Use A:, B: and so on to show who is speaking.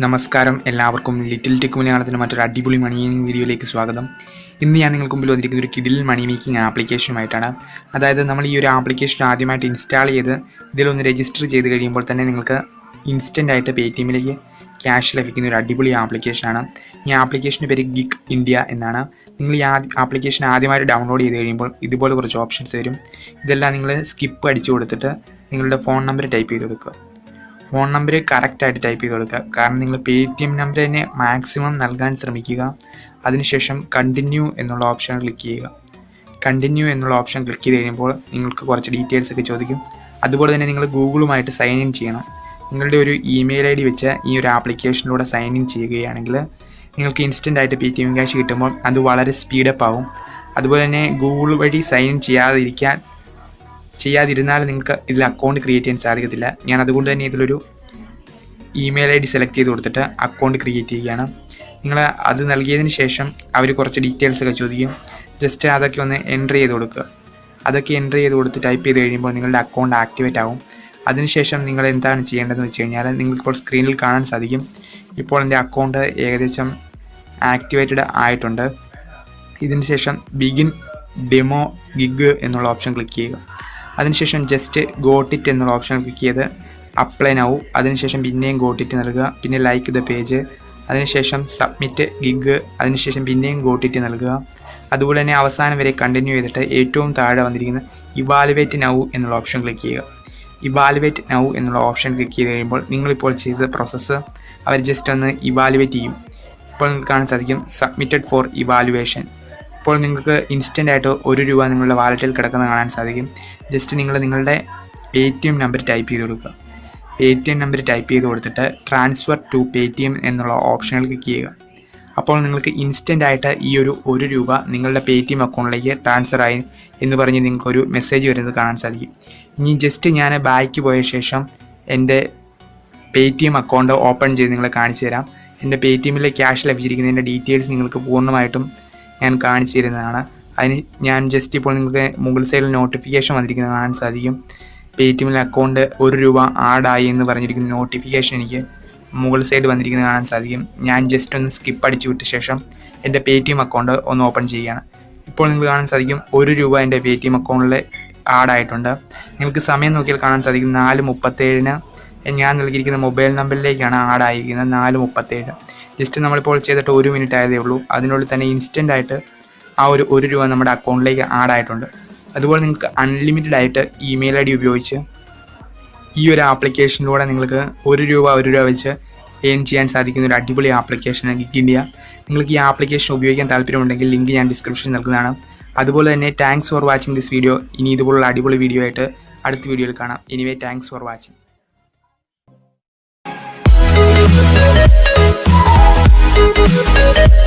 A: നമസ്കാരം, എല്ലാവർക്കും little tech മലയാളത്തിൻ്റെ മറ്റൊരു അടിപൊളി മണി മേക്കിംഗ് വീഡിയോയിലേക്ക് സ്വാഗതം. ഇന്ന് ഞാൻ നിങ്ങൾക്ക് മുമ്പിൽ വന്നിരിക്കുന്ന ഒരു കിടിലൻ മണി മേക്കിംഗ് ആപ്ലിക്കേഷനുമായിട്ടാണ്. അതായത് നമ്മൾ ഈ ഒരു ആപ്ലിക്കേഷൻ ആദ്യമായിട്ട് ഇൻസ്റ്റാൾ ചെയ്ത് ഇതിലൊന്ന് രജിസ്റ്റർ ചെയ്ത് കഴിയുമ്പോൾ തന്നെ നിങ്ങൾക്ക് ഇൻസ്റ്റൻ്റായിട്ട് പേടിഎമ്മിലേക്ക് ക്യാഷ് ലഭിക്കുന്ന ഒരു അടിപൊളി ആപ്ലിക്കേഷനാണ്. ഈ ആപ്ലിക്കേഷൻ്റെ പേര് ഗിഗ് ഇന്ത്യ എന്നാണ്. നിങ്ങൾ ഈ ആപ്ലിക്കേഷൻ ആദ്യമായിട്ട് ഡൗൺലോഡ് ചെയ്ത് കഴിയുമ്പോൾ ഇതുപോലെ കുറച്ച് ഓപ്ഷൻസ് വരും. ഇതെല്ലാം നിങ്ങൾ സ്കിപ്പ് അടിച്ചു കൊടുത്തിട്ട് നിങ്ങളുടെ ഫോൺ നമ്പർ ടൈപ്പ് ചെയ്ത് കൊടുക്കുക. ഫോൺ നമ്പർ കറക്റ്റായിട്ട് ടൈപ്പ് ചെയ്ത് കൊടുക്കുക. കാരണം നിങ്ങൾ പേടിഎം നമ്പർ തന്നെ മാക്സിമം നൽകാൻ ശ്രമിക്കുക. അതിനുശേഷം കണ്ടിന്യൂ എന്നുള്ള ഓപ്ഷൻ ക്ലിക്ക് ചെയ്യുക. കണ്ടിന്യൂ എന്നുള്ള ഓപ്ഷൻ ക്ലിക്ക് ചെയ്ത് കഴിയുമ്പോൾ നിങ്ങൾക്ക് കുറച്ച് ഡീറ്റെയിൽസ് ഒക്കെ ചോദിക്കും. അതുപോലെ തന്നെ നിങ്ങൾ ഗൂഗിളുമായിട്ട് സൈൻ ഇൻ ചെയ്യണം. നിങ്ങളുടെ ഒരു ഇമെയിൽ ID വെച്ച് ഈ ഒരു ആപ്ലിക്കേഷനിലൂടെ സൈൻ ഇൻ ചെയ്യുകയാണെങ്കിൽ നിങ്ങൾക്ക് ഇൻസ്റ്റൻ്റായിട്ട് പേടിഎം ക്യാഷ് കിട്ടുമ്പോൾ അത് വളരെ സ്പീഡപ്പ് ആവും. അതുപോലെ തന്നെ ഗൂഗിൾ വഴി സൈൻ ഇൻ ചെയ്യാതിരുന്നാൽ നിങ്ങൾക്ക് ഇതിൽ അക്കൗണ്ട് ക്രിയേറ്റ് ചെയ്യാൻ സാധിക്കത്തില്ല. ഞാൻ അതുകൊണ്ട് തന്നെ ഇതിലൊരു ഇമെയിൽ ID സെലക്ട് ചെയ്ത് കൊടുത്തിട്ട് അക്കൗണ്ട് ക്രിയേറ്റ് ചെയ്യുകയാണ്. നിങ്ങൾ അത് നൽകിയതിന് ശേഷം അവർ കുറച്ച് ഡീറ്റെയിൽസ് ഒക്കെ ചോദിക്കും. ജസ്റ്റ് അതൊക്കെ ഒന്ന് എൻ്റർ ചെയ്ത് കൊടുക്കുക. അതൊക്കെ എൻ്റർ ചെയ്ത് കൊടുത്ത് ടൈപ്പ് ചെയ്ത് കഴിയുമ്പോൾ നിങ്ങളുടെ അക്കൗണ്ട് ആക്ടിവേറ്റ് ആവും. അതിനുശേഷം നിങ്ങൾ എന്താണ് ചെയ്യേണ്ടതെന്ന് വെച്ച് കഴിഞ്ഞാൽ നിങ്ങൾക്കിപ്പോൾ സ്ക്രീനിൽ കാണാൻ സാധിക്കും. ഇപ്പോൾ എൻ്റെ അക്കൗണ്ട് ഏകദേശം ആക്ടിവേറ്റഡ് ആയിട്ടുണ്ട്. ഇതിന് ശേഷം ബിഗിൻ ഡെമോ ഗിഗ് എന്നുള്ള ഓപ്ഷൻ ക്ലിക്ക് ചെയ്യുക. അതിനുശേഷം ജസ്റ്റ് ഗോട്ട് ഇറ്റ് എന്നുള്ള ഓപ്ഷൻ ക്ലിക്ക് ചെയ്ത് അപ്ലൈ നൗ. അതിനുശേഷം പിന്നെയും ഗോട്ട് ഇറ്റ് നൽകുക. പിന്നെ ലൈക്ക് ദ പേജ്. അതിനുശേഷം സബ്മിറ്റ് ഗിഗ്. അതിനുശേഷം പിന്നെയും ഗോട്ട് ഇറ്റ് നൽകുക. അതുപോലെ തന്നെ അവസാനം വരെ കണ്ടിന്യൂ ചെയ്തിട്ട് ഏറ്റവും താഴെ വന്നിരിക്കുന്ന ഇവാലുവേറ്റ് നൗ എന്നുള്ള ഓപ്ഷൻ ക്ലിക്ക് ചെയ്യുക. ഇവാലുവേറ്റ് നൗ എന്നുള്ള ഓപ്ഷൻ ക്ലിക്ക് ചെയ്ത് കഴിയുമ്പോൾ നിങ്ങളിപ്പോൾ ചെയ്ത പ്രോസസ്സ് അവർ ജസ്റ്റ് ഒന്ന് ഇവാലുവേറ്റ് ചെയ്യും. ഇപ്പോൾ നിങ്ങൾക്ക് കാണാൻ സാധിക്കും സബ്മിറ്റഡ് ഫോർ ഇവാലുവേഷൻ. ഇപ്പോൾ നിങ്ങൾക്ക് ഇൻസ്റ്റൻ്റായിട്ട് ₹1 നിങ്ങളുടെ വാലറ്റിൽ കിടക്കുന്നത് കാണാൻ സാധിക്കും. ജസ്റ്റ് നിങ്ങൾ നിങ്ങളുടെ പേടിഎം നമ്പർ ടൈപ്പ് ചെയ്ത് കൊടുക്കുക. പേടിഎം നമ്പർ ടൈപ്പ് ചെയ്ത് കൊടുത്തിട്ട് ട്രാൻസ്ഫർ ടു പേടിഎം എന്നുള്ള ഓപ്ഷനിൽ ക്ലിക്ക് ചെയ്യുക. അപ്പോൾ നിങ്ങൾക്ക് ഇൻസ്റ്റൻ്റായിട്ട് ഈ ഒരു ₹1 നിങ്ങളുടെ പേടിഎം അക്കൗണ്ടിലേക്ക് ട്രാൻസ്ഫർ ആയി എന്ന് പറഞ്ഞ് നിങ്ങൾക്കൊരു മെസ്സേജ് വരുന്നത് കാണാൻ സാധിക്കും. ഇനി ജസ്റ്റ് ഞാൻ ബാക്ക് പോയ ശേഷം എൻ്റെ പേടിഎം അക്കൗണ്ട് ഓപ്പൺ ചെയ്ത് നിങ്ങളെ കാണിച്ചു തരാം. എൻ്റെ പേടിഎമ്മിലെ ക്യാഷ് ലഭിച്ചിരിക്കുന്നതിൻ്റെ ഡീറ്റെയിൽസ് നിങ്ങൾക്ക് പൂർണ്ണമായിട്ടും ഞാൻ കാണിച്ചു തരുന്നതാണ്. അതിന് ഞാൻ ജസ്റ്റ് ഇപ്പോൾ നിങ്ങൾക്ക് മുകൾ സൈഡിൽ നോട്ടിഫിക്കേഷൻ വന്നിരിക്കുന്നത് കാണാൻ സാധിക്കും. പേടിഎമ്മിലെ അക്കൗണ്ട് ₹1 ആഡായി എന്ന് പറഞ്ഞിരിക്കുന്ന നോട്ടിഫിക്കേഷൻ എനിക്ക് മുകൾ സൈഡ് വന്നിരിക്കുന്നത് കാണാൻ സാധിക്കും. ഞാൻ ജസ്റ്റ് ഒന്ന് സ്കിപ്പ് അടിച്ചു വിട്ട ശേഷം എൻ്റെ പേടിഎം അക്കൗണ്ട് ഒന്ന് ഓപ്പൺ ചെയ്യുകയാണ്. ഇപ്പോൾ നിങ്ങൾക്ക് കാണാൻ സാധിക്കും ₹1 എൻ്റെ പേടിഎം അക്കൗണ്ടിൽ ആഡായിട്ടുണ്ട്. നിങ്ങൾക്ക് സമയം നോക്കിയാൽ കാണാൻ സാധിക്കും 4:37 ഞാൻ നൽകിയിരിക്കുന്ന മൊബൈൽ നമ്പറിലേക്കാണ് ആഡായിരിക്കുന്നത്. 4:37. ജസ്റ്റ് നമ്മളിപ്പോൾ ചെയ്തിട്ട് 1 മിനിറ്റ് ആയതേ ഉള്ളൂ. അതിനുള്ളിൽ തന്നെ ഇൻസ്റ്റൻ്റായിട്ട് ആ ഒരു ₹1 നമ്മുടെ അക്കൗണ്ടിലേക്ക് ആഡായിട്ടുണ്ട്. അതുപോലെ നിങ്ങൾക്ക് അൺലിമിറ്റഡ് ആയിട്ട് ഇമെയിൽ ID ഉപയോഗിച്ച് ഈ ഒരു ആപ്ലിക്കേഷനിലൂടെ നിങ്ങൾക്ക് ₹1 വെച്ച് ഏൺ ചെയ്യാൻ സാധിക്കുന്ന ഒരു അടിപൊളി ആപ്ലിക്കേഷനാണ് ഗിഗ് ഇന്ത്യ. നിങ്ങൾക്ക് ഈ ആപ്ലിക്കേഷൻ ഉപയോഗിക്കാൻ താല്പര്യമുണ്ടെങ്കിൽ ലിങ്ക് ഞാൻ ഡിസ്ക്രിപ്ഷനിൽ നൽകുന്നതാണ്. അതുപോലെ തന്നെ thanks for watching this video. ഇനി ഇതുപോലുള്ള അടിപൊളി വീഡിയോ ആയിട്ട് അടുത്ത വീഡിയോയിൽ കാണാം. Anyway thanks for watching.
B: We'll be right back.